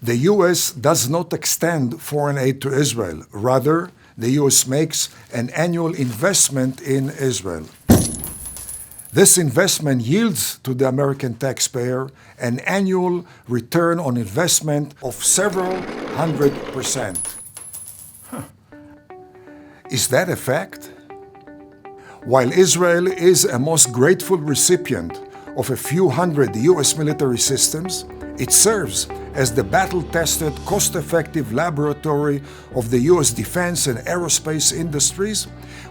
The U.S. does not extend foreign aid to Israel. Rather, the U.S. makes an annual investment in Israel. This investment yields to the American taxpayer an annual return on investment of several 100%. Is that a fact? While Israel is a most grateful recipient of a few hundred U.S. military systems, it serves as the battle-tested, cost-effective laboratory of the U.S. defense and aerospace industries,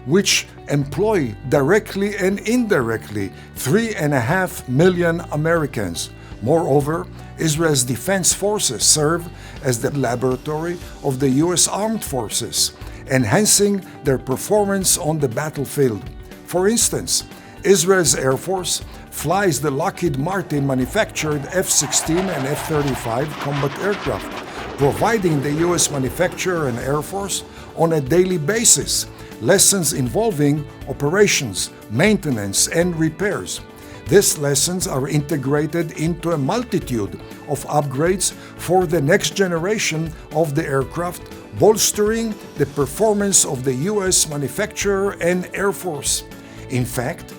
which employ directly and indirectly 3.5 million Americans. Moreover, Israel's defense forces serve as the laboratory of the U.S. armed forces, enhancing their performance on the battlefield. For instance, Israel's Air Force flies the Lockheed Martin manufactured F-16 and F-35 combat aircraft, providing the U.S. manufacturer and Air Force on a daily basis lessons involving operations, maintenance, and repairs. These lessons are integrated into a multitude of upgrades for the next generation of the aircraft, bolstering the performance of the U.S. manufacturer and Air Force. In fact,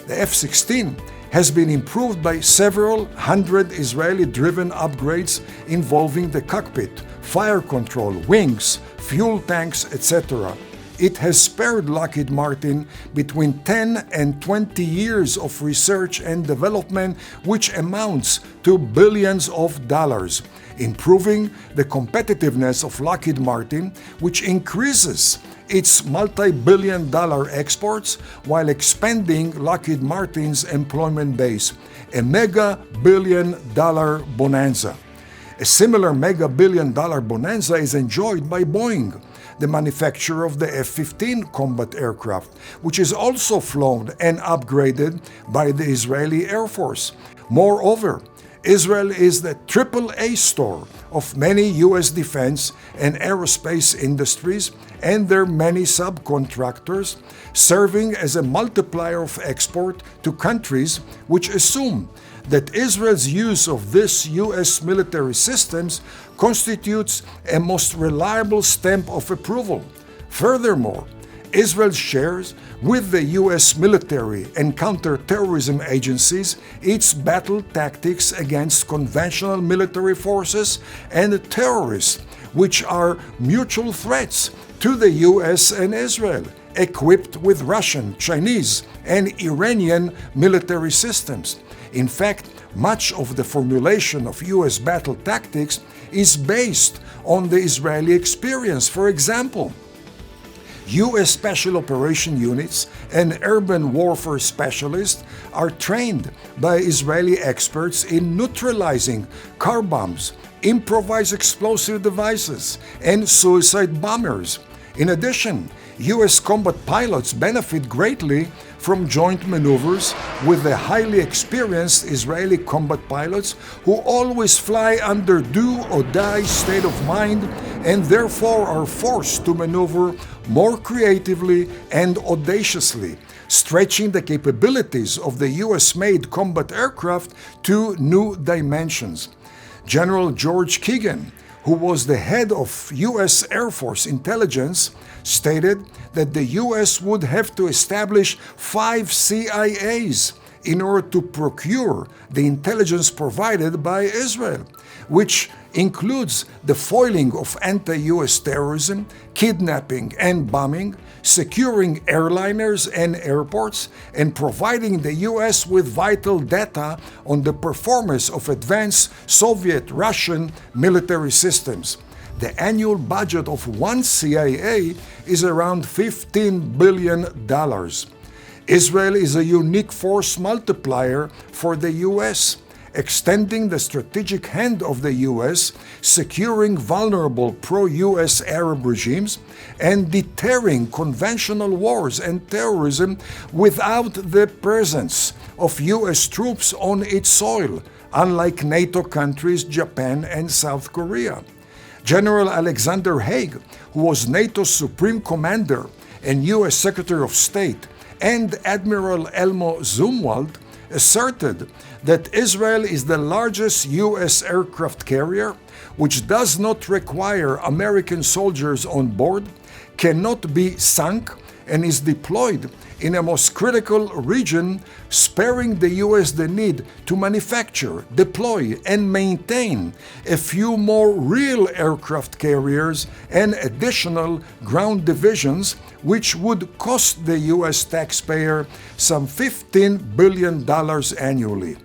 the F-16 has been improved by several hundred Israeli-driven upgrades involving the cockpit, fire control, wings, fuel tanks, etc. It has spared Lockheed Martin between 10 and 20 years of research and development, which amounts to billions of dollars, improving the competitiveness of Lockheed Martin, which increases its multi-billion-dollar exports while expanding Lockheed Martin's employment base, a mega-billion-dollar bonanza. A similar mega-billion-dollar bonanza is enjoyed by Boeing, the manufacturer of the F-15 combat aircraft, which is also flown and upgraded by the Israeli Air Force. Moreover, Israel is the AAA store of many U.S. defense and aerospace industries and their many subcontractors, serving as a multiplier of export to countries which assume that Israel's use of these U.S. military systems constitutes a most reliable stamp of approval. Furthermore, Israel shares with the U.S. military and counterterrorism agencies its battle tactics against conventional military forces and terrorists, which are mutual threats to the U.S. and Israel, equipped with Russian, Chinese, and Iranian military systems. In fact, much of the formulation of U.S. battle tactics is based on the Israeli experience. For example, U.S. Special Operation Units and urban warfare specialists are trained by Israeli experts in neutralizing car bombs, improvised explosive devices, and suicide bombers. In addition, U.S. combat pilots benefit greatly from joint maneuvers with the highly experienced Israeli combat pilots who always fly under do-or-die state of mind and therefore are forced to maneuver more creatively and audaciously, stretching the capabilities of the U.S.-made combat aircraft to new dimensions. General George Keegan, who was the head of U.S. Air Force intelligence, stated that the U.S. would have to establish 5 CIAs in order to procure the intelligence provided by Israel, which includes the foiling of anti-U.S. terrorism, kidnapping and bombing, securing airliners and airports, and providing the U.S. with vital data on the performance of advanced Soviet-Russian military systems. The annual budget of one CIA is around $15 billion. Israel is a unique force multiplier for the U.S., extending the strategic hand of the U.S., securing vulnerable pro-U.S. Arab regimes, and deterring conventional wars and terrorism without the presence of U.S. troops on its soil, unlike NATO countries Japan and South Korea. General Alexander Haig, who was NATO's Supreme Commander and U.S. Secretary of State, and Admiral Elmo Zumwalt, asserted that Israel is the largest U.S. aircraft carrier, which does not require American soldiers on board, cannot be sunk, and is deployed in a most critical region, sparing the U.S. the need to manufacture, deploy, and maintain a few more real aircraft carriers and additional ground divisions, which would cost the U.S. taxpayer some $15 billion annually.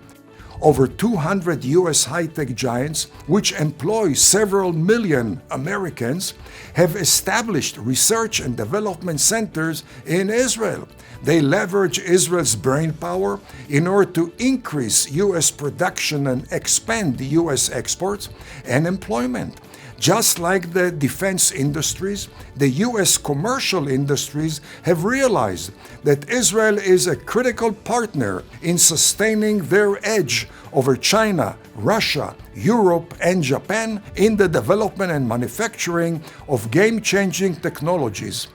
Over 200 U.S. high-tech giants, which employ several million Americans, have established research and development centers in Israel. They leverage Israel's brainpower in order to increase U.S. production and expand U.S. exports and employment. Just like the defense industries, the U.S. commercial industries have realized that Israel is a critical partner in sustaining their edge over China, Russia, Europe, and Japan in the development and manufacturing of game-changing technologies.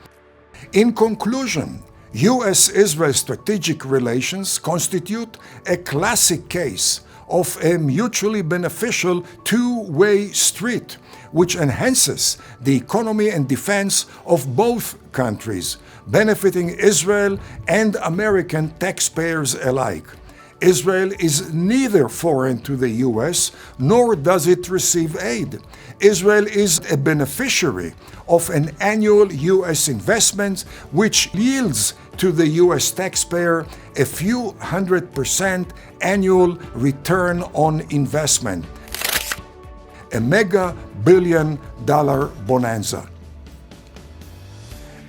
In conclusion, U.S.-Israel strategic relations constitute a classic case of a mutually beneficial two-way street, which enhances the economy and defense of both countries, benefiting Israel and American taxpayers alike. Israel is neither foreign to the U.S., nor does it receive aid. Israel is a beneficiary of an annual U.S. investment, which yields to the U.S. taxpayer a few 100% annual return on investment. A mega billion-dollar bonanza.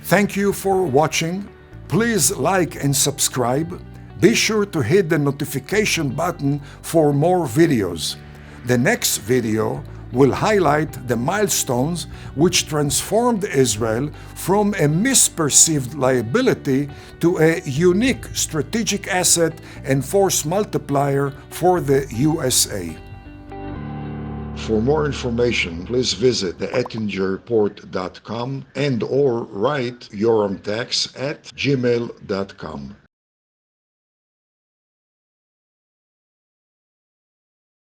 Thank you for watching. Please like and subscribe. Be sure to hit the notification button for more videos. The next video will highlight the milestones which transformed Israel from a misperceived liability to a unique strategic asset and force multiplier for the USA. For more information, please visit theettingerreport.com and/or write yoramtax@gmail.com.